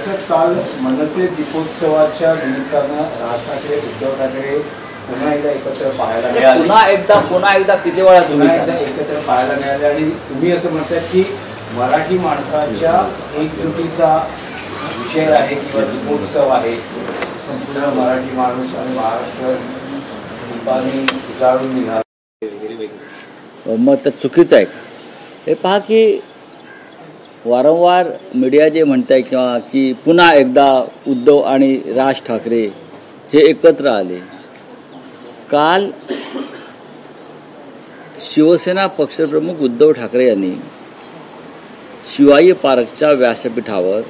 रावसाहेब, काल मनसे दीपोत्सवाच्या निमित्तानं राज ठाकरे, उद्धव ठाकरे पुन्हा एकदा एकत्र पाहायला मिळाले. पुन्हा एकदा किती वेळा एकत्र पाहायला मिळाले आणि तुम्ही असं म्हणताय की मराठी माणसाच्या एकजुटीचा विषय आहे किंवा दीपोत्सव आहे. संपूर्ण मराठी माणूस आणि महाराष्ट्र दीपाने उजाळून निघाला. मग तर चुकीचं आहे. हे पहा की वारंवार मीडिया जे म्हणत आहे किंवा की पुन्हा एकदा उद्धव आणि राज ठाकरे हे एकत्र आले. काल शिवसेना पक्षप्रमुख उद्धव ठाकरे यांनी शिवाजी पार्कच्या व्यासपीठावर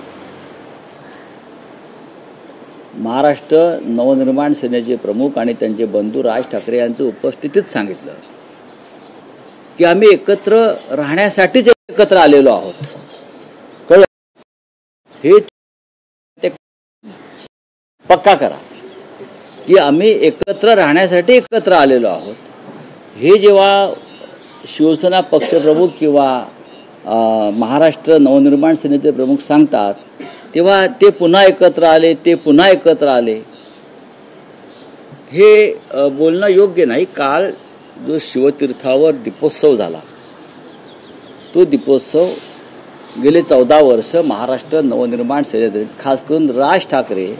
महाराष्ट्र नवनिर्माण सेनेचे प्रमुख आणि त्यांचे बंधू राज ठाकरे यांच्या उपस्थितीत सांगितलं की आम्ही एकत्र राहण्यासाठीच एकत्र आलेलो आहोत. कळलं? हे ते पक्का करा की आम्ही एकत्र राहण्यासाठी एकत्र आलेलो आहोत. हे जेव्हा शिवसेना पक्षप्रमुख किंवा महाराष्ट्र नवनिर्माण सेनेचे प्रमुख सांगतात तेव्हा ते पुन्हा एकत्र आले, ते पुन्हा एकत्र आले, हे बोलणं योग्य नाही. काल जो शिवतीर्थावर दीपोत्सव झाला तो दीपोत्सव गेले 14 वर्ष महाराष्ट्र नवनिर्माण सेनेचे खास करून राज ठाकरे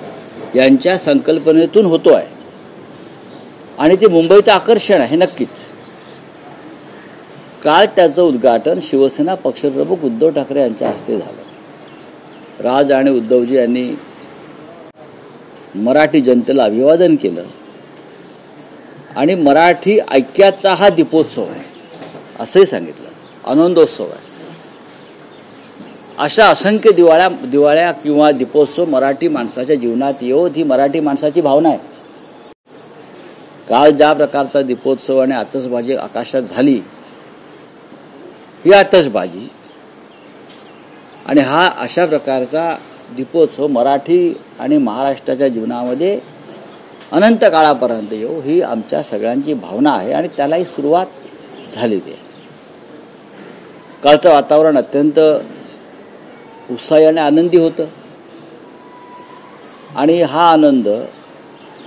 यांच्या संकल्पनेतून होतो आहे आणि ते मुंबईचं आकर्षण आहे नक्कीच. काल त्याचं उद्घाटन शिवसेना पक्षप्रमुख उद्धव ठाकरे यांच्या हस्ते झालं. राज आणि उद्धवजी यांनी मराठी जनतेला अभिवादन केलं आणि मराठी ऐक्याचा हा दीपोत्सव आहे असंही सांगितलं. आनंदोत्सव आहे. अशा असंख्य दिवाळ्या किंवा दीपोत्सव मराठी माणसाच्या जीवनात येवोत ही मराठी माणसाची भावना आहे. काल ज्या प्रकारचा दीपोत्सव आणि आतषबाजी आकाशात झाली ही आतषबाजी आणि हा अशा प्रकारचा दीपोत्सव मराठी आणि महाराष्ट्राच्या जीवनामध्ये अनंत काळापर्यंत येऊ ही आमच्या सगळ्यांची भावना आहे आणि त्यालाही सुरुवात झालेली आहे. कालचं वातावरण अत्यंत उत्साही आणि आनंदी होतं आणि हा आनंद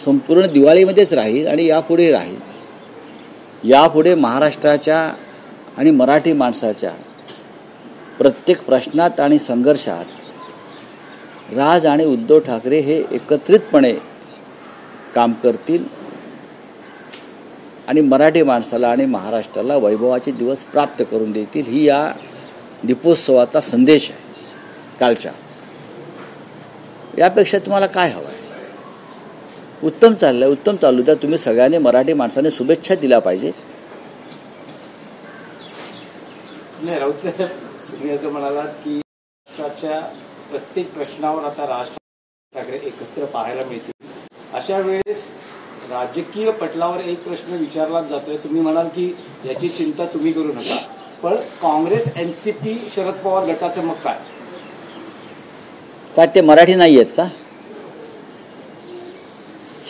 संपूर्ण दिवाळीमध्येच राहील आणि यापुढे राहील. यापुढे महाराष्ट्राच्या आणि मराठी माणसाच्या प्रत्येक प्रश्नात आणि संघर्षात राज आणि उद्धव ठाकरे हे एकत्रितपणे काम करतील आणि मराठी माणसाला आणि महाराष्ट्राला वैभवाचे दिवस प्राप्त करून देतील. ही या दीपोत्सवाचा संदेश आहे कालच्या. यापेक्षा तुम्हाला काय हवं आहे? उत्तम चाललंय, उत्तम चालू द्या. तुम्ही सगळ्यांनी मराठी माणसाने शुभेच्छा दिल्या पाहिजेत. नाही राऊत साहेब, तुम्ही असं म्हणालात की राष्ट्राच्या प्रत्येक प्रश्नावर आता राज ठाकरे एकत्र पाहायला मिळतील. अशा वेळेस राजकीय पटलावर एक प्रश्न विचारलाच जातोय. तुम्ही म्हणाल की याची चिंता तुम्ही करू नका, पण काँग्रेस एनसीपी शरद पवार गटाचं मग काय? काय ते मराठी नाही आहेत का?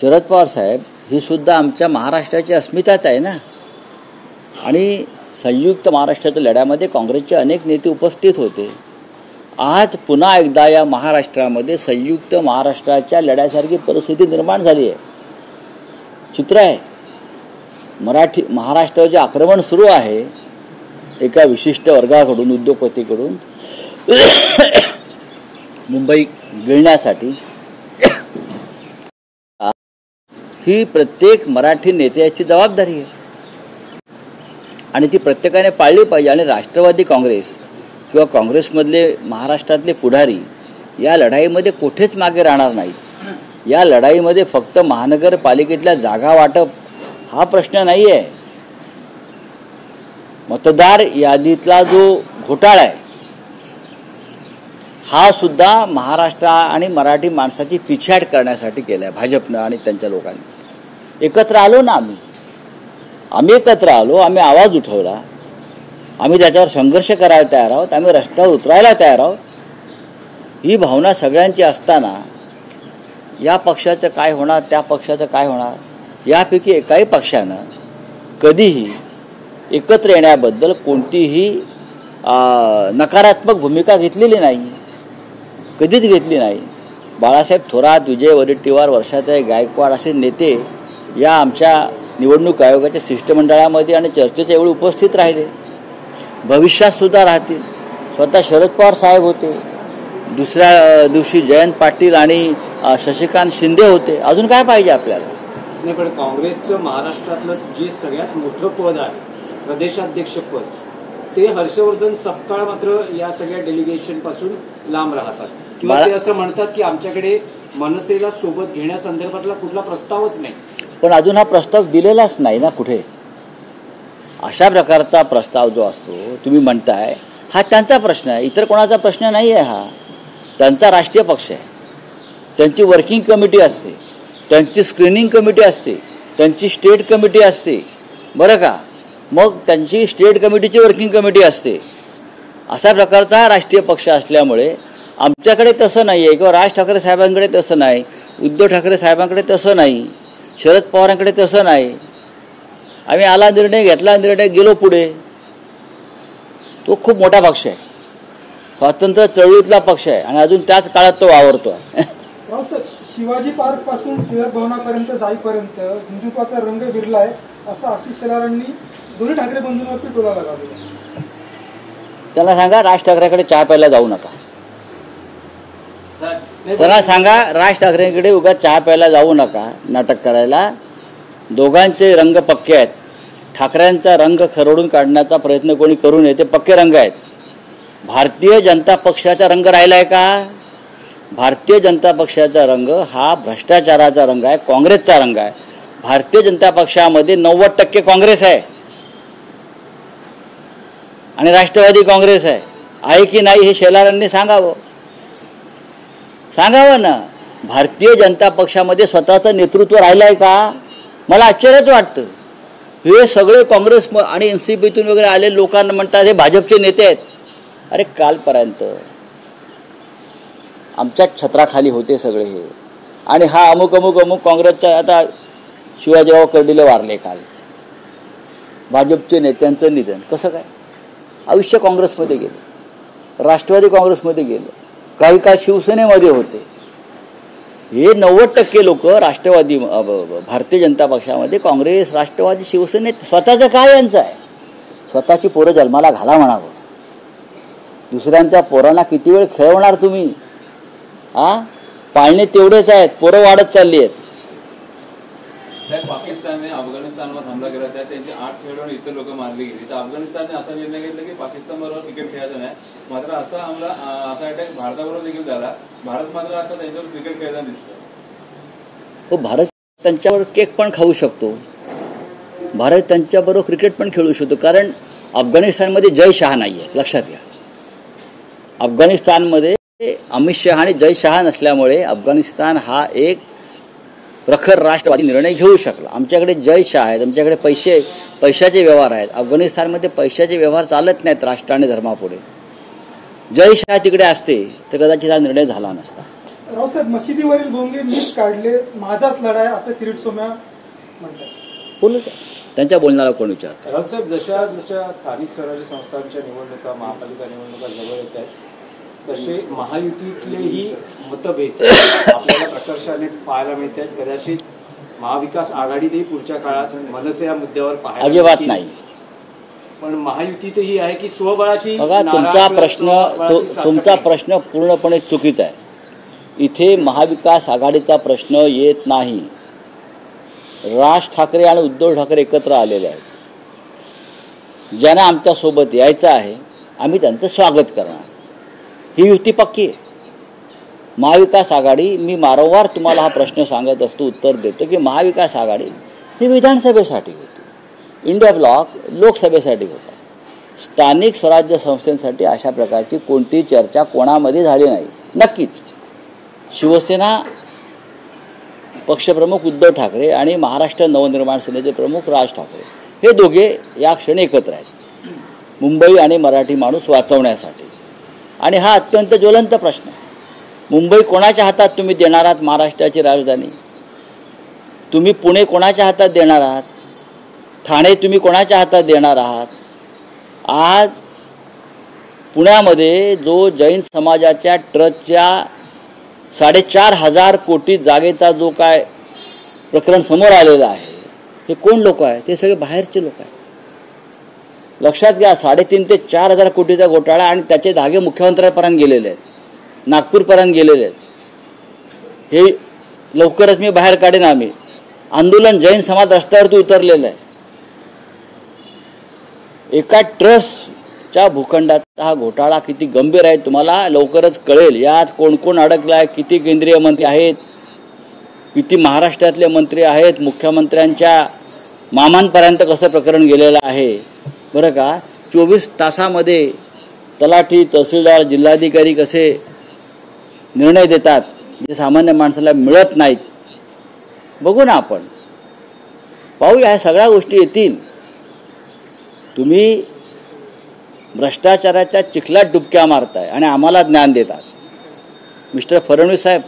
शरद पवार साहेब ही सुद्धा आमच्या महाराष्ट्राची अस्मिताच आहे ना. आणि संयुक्त महाराष्ट्राच्या लढ्यामध्ये काँग्रेसचे अनेक नेते उपस्थित होते. आज पुन्हा एकदा या महाराष्ट्रामध्ये संयुक्त महाराष्ट्राच्या लढ्यासारखी परिस्थिती निर्माण झाली आहे. चित्र आहे महाराष्ट्रावर जे आक्रमण सुरू आहे एका विशिष्ट वर्गाकडून, उद्योगपतीकडून मुंबई गिळण्यासाठी, ही प्रत्येक मराठी नेत्याची जबाबदारी आहे आणि ती प्रत्येकाने पाळली पाहिजे. आणि राष्ट्रवादी काँग्रेस किंवा काँग्रेसमधले महाराष्ट्रातले पुढारी या लढाईमध्ये कुठेच मागे राहणार नाहीत. या लढाईमध्ये फक्त महानगरपालिकेतल्या जागा वाटप हा प्रश्न नाही आहे. मतदार यादीतला जो घोटाळा आहे हा सुद्धा महाराष्ट्र आणि मराठी माणसाची पिछेहाट करण्यासाठी केला आहे भाजपनं आणि त्यांच्या लोकांनी. एकत्र आलो ना आम्ही एकत्र आलो, आम्ही आवाज उठवला, आम्ही त्याच्यावर संघर्ष करायला तयार आहोत, आम्ही रस्त्यावर उतरायला तयार आहोत. ही भावना सगळ्यांची असताना या पक्षाचं काय होणार, त्या पक्षाचं काय होणार, यापैकी एकाही पक्षानं कधीही एकत्र येण्याबद्दल कोणतीही नकारात्मक भूमिका घेतलेली नाही. कधीच घेतली नाही. बाळासाहेब थोरात, विजय वडेट्टीवार, वर्षाताई गायकवाड असे नेते या आमच्या निवडणूक आयोगाच्या शिष्टमंडळामध्ये आणि चर्चेच्या वेळी उपस्थित राहिले, भविष्यात सुद्धा राहतील. स्वतः शरद पवार साहेब होते, दुसऱ्या दिवशी जयंत पाटील आणि शशिकांत शिंदे होते. अजून काय पाहिजे आपल्याला? नाही, पण काँग्रेसचं महाराष्ट्रातलं जे सगळ्यात मोठं पद आहे, प्रदेशाध्यक्ष पद, ते हर्षवर्धन सपकाळ मात्र या सगळ्या डेलिगेशन पासून लांब राहतात, किंवा ते असं म्हणतात की आमच्याकडे मनसेला सोबत घेण्यासंदर्भातला कुठला प्रस्तावच नाही. पण अजून हा प्रस्ताव दिलेलाच नाही ना कुठे. अशा प्रकारचा प्रस्ताव जो असतो तुम्ही म्हणताय, हा त्यांचा प्रश्न आहे, इतर कोणाचा प्रश्न नाही आहे. हा त्यांचा राष्ट्रीय पक्ष आहे, त्यांची वर्किंग कमिटी असते, त्यांची स्क्रीनिंग कमिटी असते, त्यांची स्टेट कमिटी असते, बरं का. मग त्यांची स्टेट कमिटीची वर्किंग कमिटी असते. अशा प्रकारचा हा राष्ट्रीय पक्ष असल्यामुळे आमच्याकडे तसं नाही आहे, किंवा राज ठाकरे साहेबांकडे तसं नाही, उद्धव ठाकरे साहेबांकडे तसं नाही, शरद पवारांकडे तसं नाही. आम्ही आला निर्णय, घेतला निर्णय, गेलो पुढे. तो खूप मोठा पक्ष आहे, स्वातंत्र्य चळवळीतला पक्ष आहे, आणि अजून त्याच काळात तो वावरतो आहे. शिवाजी पार्क पासून टिळक भवनापर्यंत जाईपर्यंत हिंदुत्वाचा रंग विरलाय असं आशिष शेलारांनी दोन्ही ठाकरे बंधूंवरती टोला लगावला. त्यांना सांगा राज ठाकरेकडे चहा प्यायला जाऊ नका. त्यांना सांगा राज ठाकरेंकडे उगाच चहा प्यायला जाऊ नका, नाटक करायला. दोघांचे रंग पक्के आहेत. ठाकरेंचा रंग खरडून काढण्याचा प्रयत्न कोणी करू नये, ते पक्के रंग आहेत. भारतीय जनता पक्षाचा रंग राहिलाय का? भारतीय जनता पक्षाचा रंग हा भ्रष्टाचाराचा रंग आहे, काँग्रेसचा रंग आहे. भारतीय जनता पक्षामध्ये 90% काँग्रेस आहे आणि राष्ट्रवादी काँग्रेस आहे की नाही हे शेलारांनी सांगावं. सांगावं ना. भारतीय जनता पक्षामध्ये स्वतःचं नेतृत्व राहिलंय का? मला आश्चर्यच वाटतं. हे सगळे काँग्रेस आणि NCPतून वगैरे आलेले लोकांना म्हणतात हे भाजपचे नेते आहेत. अरे कालपर्यंत आमच्याच छत्राखाली होते सगळे हे, आणि हा अमुक अमुक अमुक काँग्रेसचा, आता शिवाजीराव कर्डिले वारले काल, भाजपचे नेत्यांचं निधन. कसं काय? आयुष्य काँग्रेसमध्ये गेले, राष्ट्रवादी काँग्रेसमध्ये गेले, काही काळ शिवसेनेमध्ये होते. हे 90% लोक राष्ट्रवादी, भारतीय जनता पक्षामध्ये, काँग्रेस, राष्ट्रवादी, शिवसेनेत. स्वतःचं काय यांचं आहे? स्वतःची पोरं जन्माला घाला म्हणावं. दुसऱ्यांच्या पोरांना किती वेळ खेळवणार तुम्ही? पाळणे तेवढेच आहेत, पोरं वाढत चालली आहेत. पाकिस्तानने अफगाणिस्तानवर हमला केला, त्यांची 8 खेळून इतर लोक मारली गेली. तर अफगाणिस्तानने असा निर्णय घेतला की पाकिस्तानबरोबर क्रिकेट खेळायचं नाही. मात्र असा हमला, असा अटॅक भारताबरोबर देखील झाला. भारत मात्र आता त्यांच्यावर क्रिकेट खेळताना दिसतो. हो, भारत त्यांच्यावर केक पण खाऊ शकतो, भारत त्यांच्याबरोबर क्रिकेट पण खेळू शकतो. कारण अफगाणिस्तानमध्ये जय शहा नाही आहे, लक्षात घ्या. अफगाणिस्तानमध्ये अमित शहा आणि जय शहा नसल्यामुळे अफगाणिस्तान हा एक प्रखर राष्ट्रवादी निर्णय घेऊ शकला. आमच्याकडे जय शहा आहेत, आमच्याकडे पैशाचे व्यवहार आहेत. अफगाणिस्तानमध्ये पैशाचे व्यवहार चालत नाहीत राष्ट्र आणि धर्मापुढे. जय शहा तिकडे असते तर कदाचित हा निर्णय झाला नसता. रावसाहेब, मशिदीवरील भोंगे मीच काढले, माझाच लढाई असं किरीट सोमय्या म्हणतात. बोलू द्या, त्यांच्या बोलणारा कोण विचारतो. रावसाहेब, जशा जशा स्थानिक स्वराज्य संस्थांच्या निवडणुका, महापालिका निवडणुका जवळ येत आहेत, तसे महायुतीतलेही मतभेद आपल्याला प्रकर्षाने पाहायला मिळत आहेत. कदाचित महाविकास आघाडीतही पुढच्या काळात मनसे या मुद्द्यावर पाहायला अजिबात नाही. पण महायुतीतही आहे की स्वबळाची. बघा, तुमचा प्रश्न पूर्णपणे चुकीचा आहे. इथे महाविकास आघाडीचा प्रश्न येत नाही. राज ठाकरे आणि उद्धव ठाकरे एकत्र आलेले आहेत. ज्यांना आमच्यासोबत यायचं आहे आम्ही त्यांचं स्वागत करणार. ही युती पक्की आहे. महाविकास आघाडी, मी वारंवार तुम्हाला हा प्रश्न सांगत असतो, उत्तर देतो की महाविकास आघाडी ही विधानसभेसाठी होती, इंडिया ब्लॉक लोकसभेसाठी होता. स्थानिक स्वराज्य संस्थांसाठी अशा प्रकारची कोणतीही चर्चा कोणामध्ये झाली नाही. नक्कीच शिवसेना पक्षप्रमुख उद्धव ठाकरे आणि महाराष्ट्र नवनिर्माण सेनेचे प्रमुख राज ठाकरे हे दोघे या क्षणी एकत्र आहेत, मुंबई आणि मराठी माणूस वाचवण्यासाठी. आणि हा अत्यंत ज्वलंत प्रश्न आहे. मुंबई कोणाच्या हातात तुम्ही देणार आहात? महाराष्ट्राची राजधानी. तुम्ही पुणे कोणाच्या हातात देणार आहात? ठाणे तुम्ही कोणाच्या हातात देणार आहात? आज पुण्यामध्ये जो जैन समाजाच्या ट्रस्टच्या 4,500 कोटी जागेचा जो काय प्रकरण समोर आलेलं आहे, हे कोण लोक आहे? ते सगळे बाहेरचे लोक आहेत. लक्षात घ्या, 3,500 ते 4,000 कोटीचा घोटाळा आणि त्याचे धागे मुख्यमंत्र्यांपर्यंत गेलेले आहेत, नागपूरपर्यंत गेलेले आहेत. हे लवकरच मी बाहेर काढेन. आम्ही आंदोलन, जैन समाज रस्त्यावरती उतरलेलं आहे. एका ट्रस्टच्या भूखंडाचा हा घोटाळा किती गंभीर आहे तुम्हाला लवकरच कळेल. यात कोण कोण अडकलं आहे, किती केंद्रीय मंत्री आहेत, किती महाराष्ट्रातले मंत्री आहेत, मुख्यमंत्र्यांच्या मामांपर्यंत कसं प्रकरण गेलेलं आहे. बरं का, 24 तासामध्ये तलाठी, तहसीलदार, जिल्हाधिकारी कसे निर्णय देतात जे सामान्य माणसाला मिळत नाहीत. बघू ना, आपण पाहूया, ह्या सगळ्या गोष्टी येतील. तुम्ही भ्रष्टाचाराच्या चिखलात डुबक्या मारताय आणि आम्हाला ज्ञान देतात. मिस्टर फडणवीस साहेब,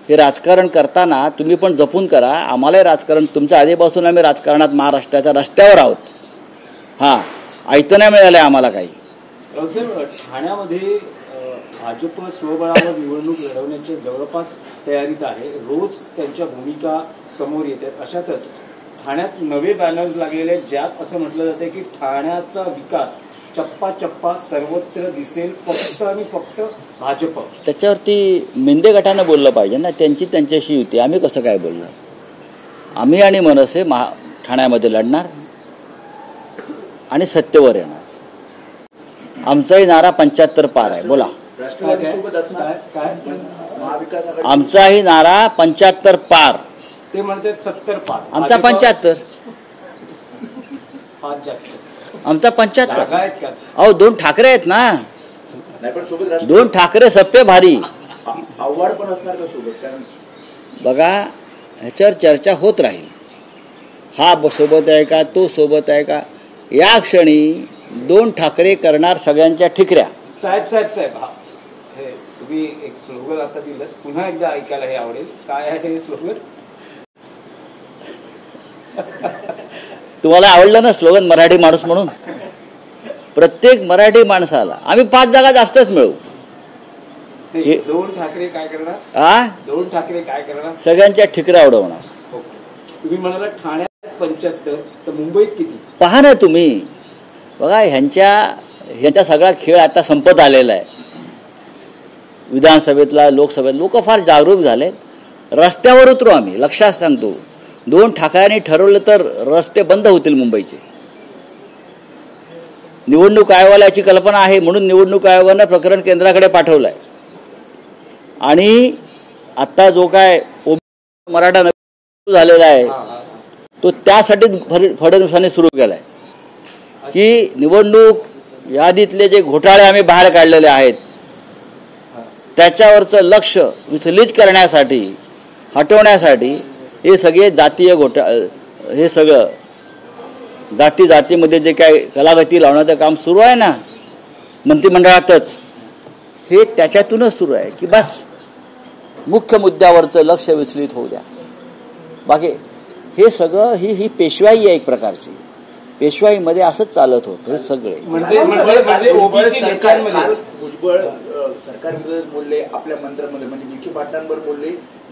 हे राजकारण करताना तुम्ही पण जपून करा. आम्हालाही राजकारण, तुमच्या आधीपासून आम्ही राजकारणात महाराष्ट्राच्या रस्त्यावर आहोत. हां, ऐकतं नाही मिळालं आहे आम्हाला काही. रावसाहेब, ठाण्यामध्ये भाजप स्वबळावर निवडणूक लढवण्याची जवळपास तयारीत आहे. रोज त्यांच्या भूमिका समोर येतात. अशातच ठाण्यात नवे बॅनर्स लागलेले आहेत, ज्यात असं म्हटलं जातं की ठाण्याचा विकास चप्पा चप्पा सर्वत्र दिसेल, फक्त आणि फक्त भाजप. त्याच्यावरती मेंदे गटानं बोललं पाहिजे ना. त्यांच्याशी युती, आम्ही कसं काय बोलणार? आम्ही आणि मनसे ठाण्यामध्ये लढणार आणि सत्तेवर येणार. आमचाही नारा 75 पार आहे. बोला, आमचाही नारा 75 पार. ते म्हणतात 70 पार. आमचा 75. फार जास्त. आमचा 75. का? अहो, 2 ठाकरे आहेत ना. 2 ठाकरे सप्पे भारी. आव्हाड पण असणार का सोबत? बघा, ह्याच्यावर चर्चा होत राहील. हा सोबत आहे का, तो सोबत आहे का. या क्षणी 2 ठाकरे करणार सगळ्यांच्या ठिकऱ्या. साहेब हा, हे तुम्ही एक स्लोगन आता दिलं, पुन्हा एकदा ऐकायला हे आवडेल. काय आहे हे स्लोगन? तुम्हाला आवडलं ना स्लोगन, मराठी माणूस म्हणून? प्रत्येक मराठी माणसाला आम्ही 5 जागा जास्तच मिळवू. 2 ठाकरे काय करणार? 2 ठाकरे काय करणार? सगळ्यांच्या ठिकऱ्या उडवणार. तुम्ही म्हणाला ठाण्यात 75, तर मुंबईत किती? पहा ना तुम्ही. बघा, ह्यांचा सगळा खेळ आता संपत आलेला आहे. विधानसभेतला, लोकसभेत लोक फार जागरूक झाले. रस्त्यावर उतरू आम्ही, लक्षात सांगतो. 2 ठाकऱ्यांनी ठरवलं तर रस्ते बंद होतील मुंबईचे. निवडणूक आयोगाला याची कल्पना आहे, म्हणून निवडणूक आयोगानं प्रकरण केंद्राकडे पाठवलं आहे. आणि आता जो काय मराठा झालेला आहे, तो त्यासाठीच फडणवीसांनी सुरू केला आहे की निवडणूक यादीतले जे घोटाळे आम्ही बाहेर काढलेले आहेत त्याच्यावरचं लक्ष विचलित करण्यासाठी, हटवण्यासाठी हे सगळे जातीय हे सगळं जातीमध्ये जे काय कलागती लावण्याचं काम सुरू आहे ना मंत्रिमंडळातच, हे त्याच्यातूनच सुरू आहे की बस मुख्य मुद्द्यावरचं लक्ष विचलित होऊ द्या. बाकी हे सगळं ही पेशवाई आहे एक प्रकारची. पेशवाईमध्ये असंच चालत होतं हे सगळे. भुजबळ सरकारविरोधात बोलले, आपल्या मंत्र्यांमध्ये म्हणजे विखे पाटलांवर बोलले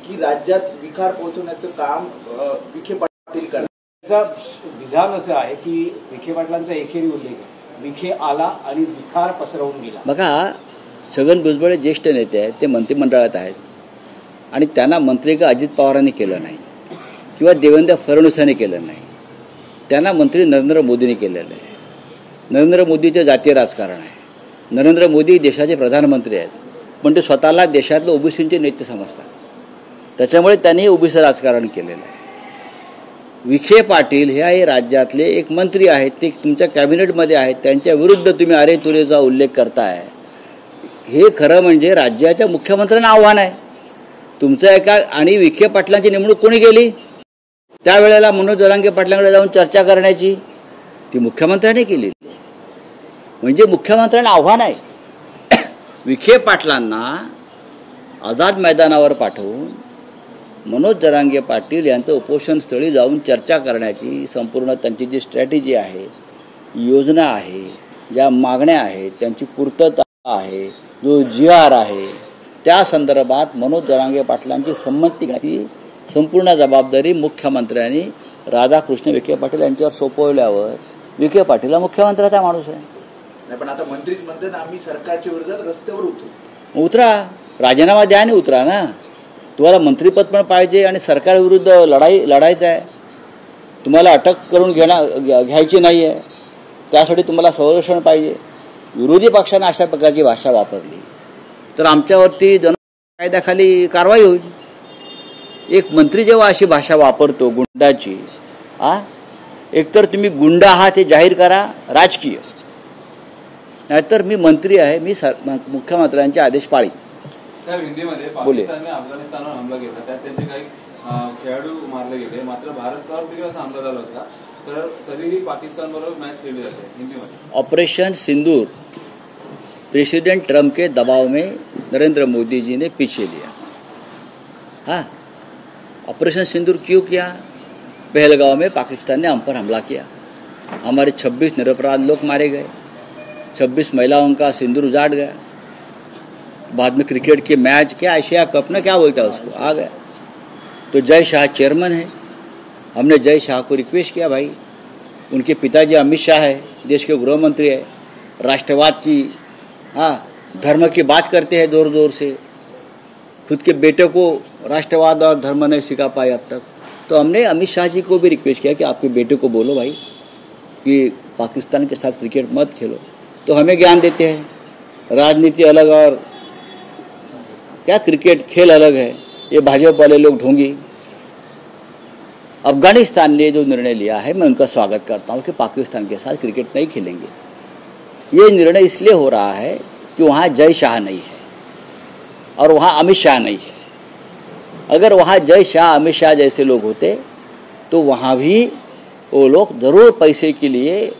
की राज्यात विखार पोहोचवण्याचं काम विखे पाटील करतात. विधान असं आहे की विखे पाटलांचा एकेरी उल्लेख आहे, विखे आला आणि विखार पसरवून गेला. बघा, छगन भुजबळ ज्येष्ठ नेते आहेत, ते मंत्रिमंडळात आहेत आणि त्यांना मंत्री का अजित पवारांनी केलं नाही किंवा देवेंद्र फडणवीसांनी केलं नाही. त्यांना मंत्री नरेंद्र मोदींनी केलेलं आहे. नरेंद्र मोदीचे जातीय राजकारण आहे. नरेंद्र मोदी देशाचे प्रधानमंत्री आहेत, पण ते स्वतःला देशातलं ओबीसींचे नेते समजतात. त्याच्यामुळे त्यांनी ओबीसी राजकारण केलेलं आहे. विखे पाटील हे राज्यातले एक मंत्री आहेत, ते तुमच्या कॅबिनेटमध्ये आहेत, त्यांच्या विरुद्ध तुम्ही अरे तुरेचा उल्लेख करताय. हे खरं म्हणजे राज्याच्या मुख्यमंत्र्यांना आव्हान आहे तुमचं एका. आणि विखे पाटलांची नेमणूक कोणी केली? त्यावेळेला मनोज जरांगे पाटलांकडे जाऊन चर्चा करण्याची ती मुख्यमंत्र्यांनी केली. म्हणजे मुख्यमंत्र्यांना आव्हान आहे. विखे पाटलांना आझाद मैदानावर पाठवून मनोज जरांगे पाटील यांचं उपोषणस्थळी जाऊन चर्चा करण्याची संपूर्ण त्यांची जी स्ट्रॅटेजी आहे, योजना आहे, ज्या मागण्या आहेत त्यांची पूर्तता आहे, जो GR आहे त्या संदर्भात मनोज जरांगे पाटलांची संमती घेण्याची संपूर्ण जबाबदारी मुख्यमंत्र्यांनी राधाकृष्ण विखे पाटील यांच्यावर सोपवल्यावर विखे पाटील मुख्यमंत्र्याचा माणूस आहे. नाही पण आता मंत्रीच म्हणतात आम्ही सरकारच्या विरोधात रस्त्यावर उतरू. उतरा, राजीनामा द्या आणि उतरा ना. तुम्हाला मंत्रिपद पण पाहिजे आणि सरकारविरुद्ध लढायचं आहे. तुम्हाला अटक करून घ्यायची नाही आहे, त्यासाठी तुम्हाला संरक्षण पाहिजे. विरोधी पक्षाने अशा प्रकारची भाषा वापरली तर आमच्यावरती कायद्याखाली कारवाई होईल. एक मंत्री जेव्हा अशी भाषा वापरतो गुंडाची, एकतर तुम्ही गुंड आहात हे जाहीर करा राजकीय, नाहीतर मी मंत्री आहे, मी मुख्यमंत्र्यांचे आदेश पाळी. साहेब, हिंदीमध्ये पाकिस्तानने अफगाणिस्तानवर हमला केला, त्यात त्यांचे काही खेळाडू मारले गेले, मात्र भारतावर देखील असा हमला झाला होता, तर तरीही पाकिस्तान बरोबर मॅच खेळली जाते हिंदीमध्ये. ऑपरेशन सिंदूर प्रेसिडेंट ट्रंप के दबाव में नरेंद्र मोदी जी ने पीछे लिया. हाँ, ऑपरेशन सिंदूर क्यों किया? पहलगांव में पाकिस्तान ने हम पर हमला किया, हमारे 26 निरपराध लोग मारे गए, 26 महिलाओं का सिंदूर उजाड़ गया. बाद में क्रिकेट के मैच, क्या एशिया कप ना क्या बोलता है उसको, आ गया. तो जय शाह चेयरमैन है, हमने जय शाह को रिक्वेस्ट किया, भाई उनके पिताजी अमित शाह है, देश के गृह मंत्री है, राष्ट्रवाद की धर्म की बात करते हैं ज़ोर ज़ोर से, खुद के बेटे को राष्ट्रवाद और धर्म नहीं सिखा पाए अब तक. तो हमने अमित शाह जी को भी रिक्वेस्ट किया कि आपके बेटे को बोलो भाई कि पाकिस्तान के साथ क्रिकेट मत खेलो. तो हमें ज्ञान देते हैं राजनीति अलग और क्या क्रिकेट खेल अलग है. ये भाजपा वाले लोग ढोंगी. अफगानिस्तान ने जो निर्णय लिया है मैं उनका स्वागत करता हूँ कि पाकिस्तान के साथ क्रिकेट नहीं खेलेंगे. ये निर्णय इसलिए हो रहा है कि वहाँ जय शाह नहीं है और वहाँ अमित शाह नहीं है. अगर वहाँ जय शाह अमित शाह जैसे लोग होते तो वहाँ भी वो लोग ज़रूर पैसे के लिए,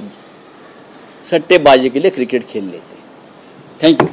सट्टेबाजी के लिए क्रिकेट खेल लेते. Thank you.